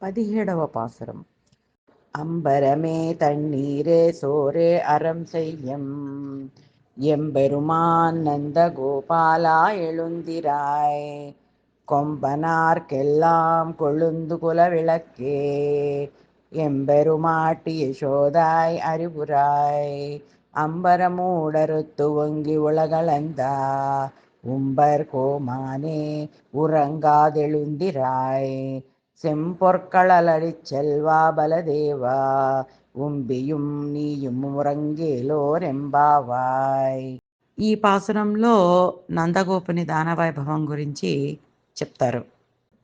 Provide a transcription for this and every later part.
17వ பாசுரம். அம்பரமே தண்ணீரே சோரே அறம் செய்யம் எம்பெருமான் நந்த கோபாலா எழுந்திராய் கொம்பனார்க்கெல்லாம் கொழுந்து குல விளக்கே எம்பெருமாட்டி யசோதாய் அறிவுராய் அம்பரமூடறுத்து ஒங்கி உலகளந்தா உம்பர் கோமானே உறங்காதெழுந்திராய் செம்பொற்களலடிச் செல்வா பலதேவா ఉంబియుం నీయుం ఉరంగేలోరెంబావాయ్. ఈ పాసురంలో నందగోపుని దానవైభవం గురించి చెప్తారు.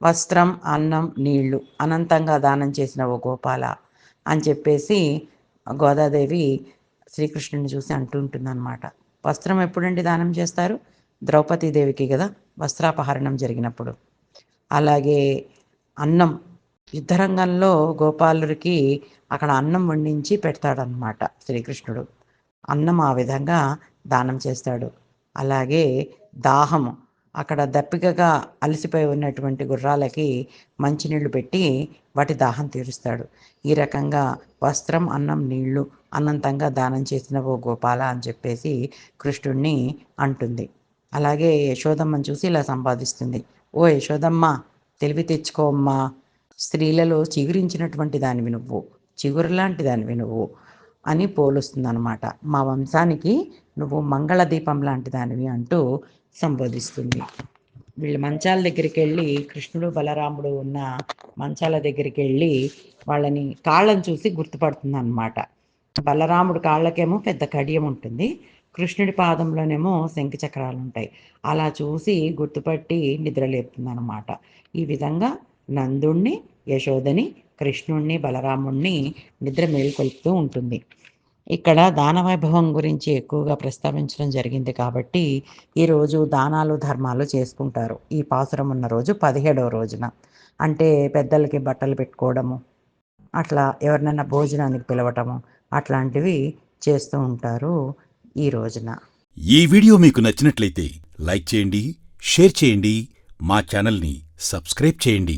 వస్త్రం, అన్నం, నీళ్లు అనంతంగా దానం చేసిన ఓ గోపాల అని చెప్పేసి గోదాదేవి శ్రీకృష్ణుని చూసి అంటుంటుందన్నమాట. వస్త్రం ఎప్పుడండి దానం చేస్తారు? ద్రౌపదీదేవికి కదా వస్త్రాపహరణం జరిగినప్పుడు. అలాగే అన్నం, యుద్ధరంగంలో గోపాలుడికి అక్కడ అన్నం వండించి పెడతాడనమాట శ్రీకృష్ణుడు. అన్నం ఆ విధంగా దానం చేస్తాడు. అలాగే దాహము, అక్కడ దప్పికగా అలసిపోయి ఉన్నటువంటి గుర్రాలకి మంచినీళ్లు పెట్టి వాటి దాహం తీరుస్తాడు. ఈ రకంగా వస్త్రం, అన్నం, నీళ్లు అనంతంగా దానం చేసిన ఓ గోపాల అని చెప్పేసి కృష్ణుడిని అంటుంది. అలాగే యశోదమ్మని చూసి ఇలా సంపాదిస్తుంది. ఓ యశోదమ్మ, తెలివి తెచ్చుకోమ్మా, స్త్రీలలో చిగురించినటువంటి దానివి నువ్వు, చిగురులాంటి దానివి నువ్వు అని పోలుస్తుందన్నమాట. మా వంశానికి నువ్వు మంగళ దీపం లాంటి దానివి అంటూ సంబోధిస్తుంది. వీళ్ళ మంచాల దగ్గరికి వెళ్ళి, కృష్ణుడు బలరాముడు ఉన్న మంచాల దగ్గరికి వెళ్ళి వాళ్ళని కాళ్ళని చూసి గుర్తుపడుతుంది అన్నమాట. బలరాముడు కాళ్ళకేమో పెద్ద కడియం ఉంటుంది, కృష్ణుడి పాదంలోనేమో శంఖ చక్రాలు ఉంటాయి. అలా చూసి గుర్తుపట్టి నిద్రలేపుతుంది అన్నమాట. ఈ విధంగా నందుణ్ణి, యశోదని, కృష్ణుణ్ణి, బలరాముణ్ణి నిద్ర మేల్కొల్పుతూ ఉంటుంది. ఇక్కడ దానవైభవం గురించి ఎక్కువగా ప్రస్తావించడం జరిగింది కాబట్టి ఈరోజు దానాలు, ధర్మాలు చేసుకుంటారు. ఈ పాసురం ఉన్న రోజు 17వ రోజున. అంటే పెద్దలకి బట్టలు పెట్టుకోవడము, అట్లా ఎవరినైనా భోజనానికి పిలవటము అట్లాంటివి చేస్తూ ఉంటారు ఈ రోజున. ఈ వీడియో మీకు నచ్చినట్లయితే లైక్ చేయండి, షేర్ చేయండి, మా ఛానల్ని సబ్స్క్రైబ్ చేయండి.